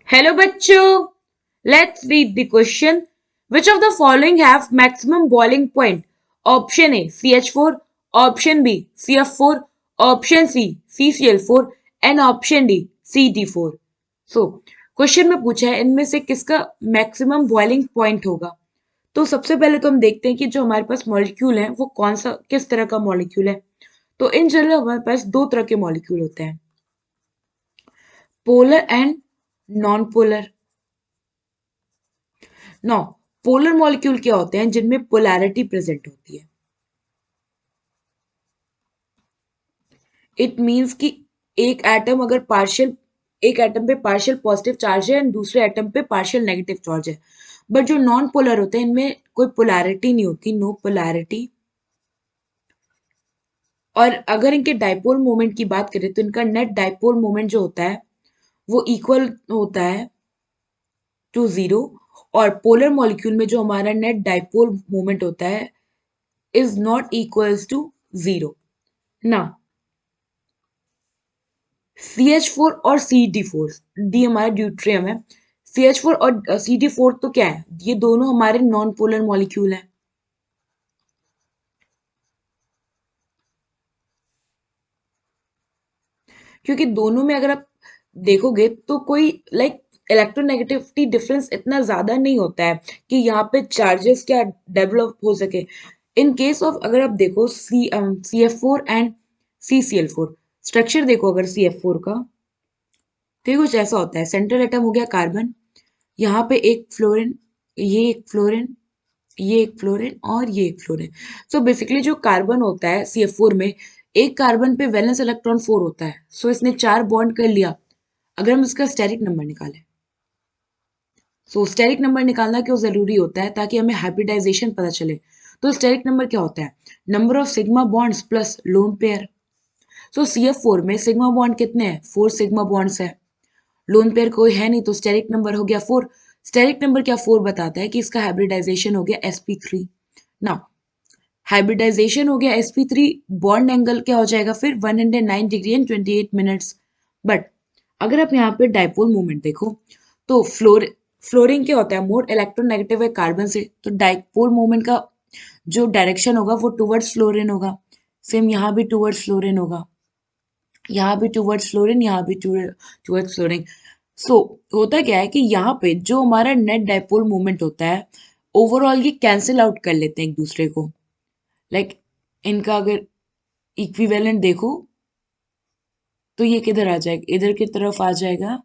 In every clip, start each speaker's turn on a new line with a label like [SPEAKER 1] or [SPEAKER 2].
[SPEAKER 1] Hello bachcho. Let's read the question. Which of the following have maximum boiling point? Option A CH4, option B CF4, option C CCl4 and option D CD4. So question में पूछा है इनमें से किसका maximum boiling point होगा। तो सबसे पहले तो हम देखते हैं कि जो हमारे पास मॉलिक्यूल है वो कौन सा किस तरह का मॉलिक्यूल है। तो इन जनरल हमारे पास दो तरह के मॉलिक्यूल होते हैं, polar and non polar. Now polar molecule क्या होते हैं जिनमें पोलैरिटी प्रेजेंट होती है। इट मींस कि एक एटम अगर पार्शियल एक एटम पे पार्शियल पॉजिटिव चार्ज है एंड दूसरे एटम पे पार्शियल नेगेटिव चार्ज है। बट जो नॉन पोलर होते हैं इनमें कोई पोलैरिटी नहीं होती, नो पोलैरिटी। और अगर इनके डाइपोल मोमेंट की बात करें तो इनका नेट डाइपोल मोमेंट जो होता है वो इक्वल होता है टू जीरो। और पोलर मॉलिक्यूल में जो हमारा नेट डाइपोल मोमेंट होता है is not equals to zero ना। CH4 और CD4 डी हमारा ड्यूट्रियम है। CH4 और CD4 तो क्या है, ये दोनों हमारे नॉन पोलर मॉलिक्यूल हैं। क्योंकि दोनों में अगर आप देखोगे तो कोई इलेक्ट्रोनेगेटिविटी डिफरेंस इतना ज्यादा नहीं होता है कि यहाँ पे चार्जेस क्या डेवलप हो सके। इन केस ऑफ अगर आप देखो CF4 एंड CCl4 स्ट्रक्चर देखो, अगर CF4 का तो ये कुछ ऐसा होता है। सेंट्रल एटम हो गया कार्बन, यहाँ पे एक फ्लोरीन, ये एक फ्लोरीन, ये एक फ्लोरीन और ये एक फ्लोरीन। सो बेसिकली जो कार्बन होता है CF4 में, एक कार्बन पे वैलेंस इलेक्ट्रॉन 4 होता है। सो इसने 4 बॉन्ड कर लिया। अगर हम इसका स्टेरिक नंबर निकालें, सो स्टेरिक नंबर निकालना क्यों जरूरी होता है, ताकि हमें हाइब्रिडाइजेशन पता चले। तो स्टेरिक नंबर क्या होता है, number of sigma bonds plus lone pair. So CF4 में सिग्मा बॉन्ड कितने हैं, 4 सिग्मा बॉन्ड्स है। लोन पेयर कोई है नहीं तो स्टेरिक नंबर हो गया 4। स्टेरिक नंबर क्या 4 बताता है कि इसका हाइब्रिडाइजेशन हो गया sp3। नाउ हाइब्रिडाइजेशन हो गया sp3, बॉन्ड एंगल क्या हो जाएगा फिर 109 डिग्री एंड 28 मिनट्स। बट अगर आप यहाँ पे डाइपोल मोमेंट देखो तो फ्लोरीन क्या होता है, मोर इलेक्ट्रोनेगेटिव है कार्बन से, तो डाइपोल मोमेंट का जो डायरेक्शन होगा वो टुवर्ड्स फ्लोरीन होगा। सेम यहाँ भी टुवर्ड्स फ्लोरीन होगा, यहाँ भी टुवर्ड्स फ्लोरीन, यहाँ भी टुवर्ड्स फ्लोरीन। सो होता क्या है कि यहाँ पे जो हमारा नेट डाइपोल मोमेंट होता है ओवरऑल ये कैंसिल आउट कर लेते हैं एक दूसरे को। इनका अगर इक्विवेलेंट देखो तो ये किधर आ जाएगा, इधर की तरफ आ जाएगा।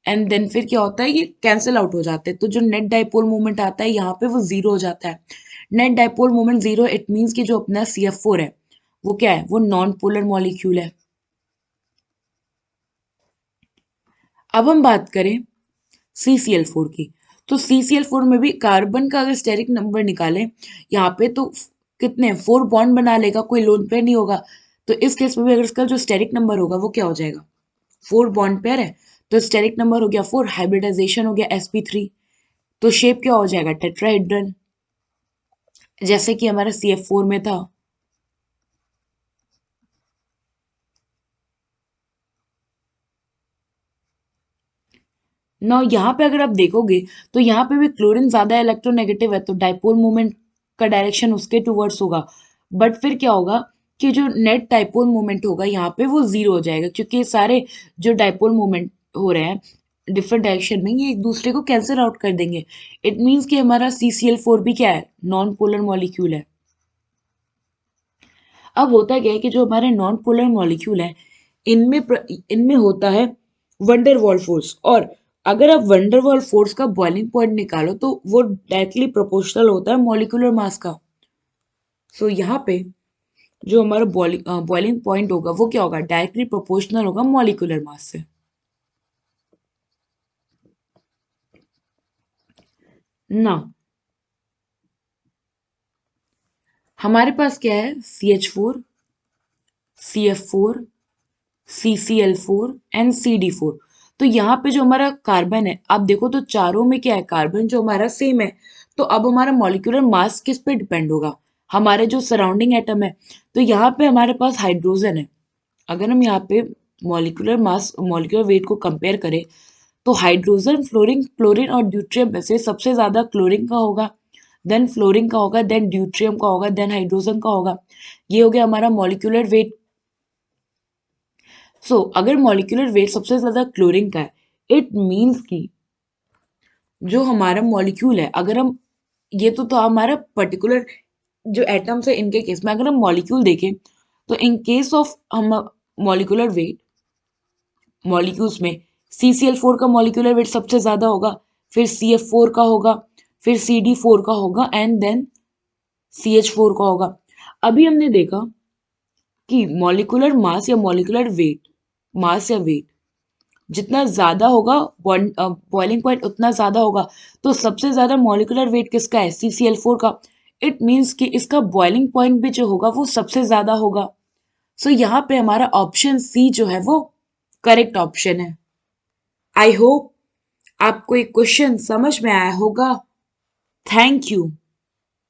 [SPEAKER 1] एंड देन फिर क्या होता है, ये कैंसिल आउट हो जाते हैं। तो जो नेट डाइपोल मोमेंट आता है यहाँ पे वो जीरो हो जाता है। Net dipole moment zero, it means कि जो अपना CF4 है वो क्या है, वो नॉन पोलर मॉलिक्यूल है। अब हम बात करें CCl4 की। तो CCl4 में भी कार्बन का अगर स्टेरिक नंबर निकालें यहाँ पे तो कितने 4 बॉन्ड बना लेगा, कोई लोन पेयर नहीं होगा। तो इस केस में भी अगर इसका जो स्टेरिक नंबर होगा वो क्या हो जाएगा, 4 बॉन्ड पेयर है तो स्टेरिक नंबर हो गया 4, हाइब्रिडाइजेशन हो गया sp3। तो शेप क्या हो जाएगा, टेट्राहेड्रल, जैसे कि हमारा CF4 में था। ना यहाँ पे अगर आप देखोगे तो यहाँ पे भी क्लोरीन ज्यादा इलेक्ट्रोनेगेटिव है तो डाइपोल मोमेंट का डायरेक्शन उसके टुवर्ड्स होगा। बट फिर क्या होगा कि जो नेट डाइपोल मोमेंट होगा यहाँ पे वो जीरो हो जाएगा, क्योंकि ये सारे जो डाइपोल मोमेंट हो रहे हैं डिफरेंट डायरेक्शन में ये एक दूसरे को कैंसिल आउट कर देंगे। इट मीन्स कि हमारा CCl4 भी क्या है, नॉन पोलर मॉलिक्यूल है। अब होता क्या है कि जो हमारे नॉन पोलर मॉलिक्यूल है इनमें होता है वंडरवॉल फोर्स। और अगर आप वंडरवॉल फोर्स का बॉइलिंग पॉइंट निकालो तो वो डायरेक्टली प्रोपोर्शनल होता है मॉलिक्यूलर मास का। सो यहाँ पे जो हमारा बॉइलिंग पॉइंट होगा वो क्या होगा, डायरेक्टली प्रोपोर्शनल होगा मॉलिक्यूलर मास से। ना हमारे पास क्या है, CH4, CF4, CCl4 and CD4। तो यहाँ पे जो हमारा कार्बन है आप देखो तो चारों में क्या है, कार्बन जो हमारा सेम है। तो अब हमारा मॉलिक्यूलर मास किस पे डिपेंड होगा, हमारे जो सराउंडिंग एटम है। तो यहाँ पे हमारे पास हाइड्रोजन है। अगर हम यहाँ पे मॉलिक्यूलर वेट को कंपेयर करें तो हाइड्रोजन, फ्लोरीन, क्लोरीन और ड्यूट्रियम में से सबसे ज्यादा क्लोरीन का होगा, देन फ्लोरीन का होगा, देन ड्यूट्रियम का होगा, देन हाइड्रोजन का होगा। ये हो गया हमारा मॉलिक्यूलर वेट। सो अगर मॉलिक्यूलर वेट सबसे ज्यादा क्लोरीन का है, इट मीन्स कि जो हमारा मॉलिक्यूल है, अगर हम ये तो हमारा पर्टिकुलर जो एटम्स है इनके केस में, अगर हम मॉलिक्यूल देखें तो इन केस ऑफ हम मॉलिक्यूलर वेट, मॉलिक्यूल्स में CCl4 का मॉलिक्यूलर वेट सबसे ज्यादा होगा, फिर CF4 का होगा, फिर CD4 का होगा एंड देन CH4 का होगा। अभी हमने देखा कि मॉलिक्यूलर मास या मॉलिक्यूलर वेट, मास या वेट जितना ज्यादा होगा, बॉइलिंग पॉइंट उतना ज्यादा होगा। तो सबसे ज्यादा मॉलिक्यूलर वेट किसका है? CCl4 का। इट मीन्स कि इसका बॉइलिंग पॉइंट भी जो होगा वो सबसे ज्यादा होगा। सो यहाँ पे हमारा ऑप्शन सी जो है वो करेक्ट ऑप्शन है। आई होप आपको एक क्वेश्चन समझ में आया होगा। Thank you.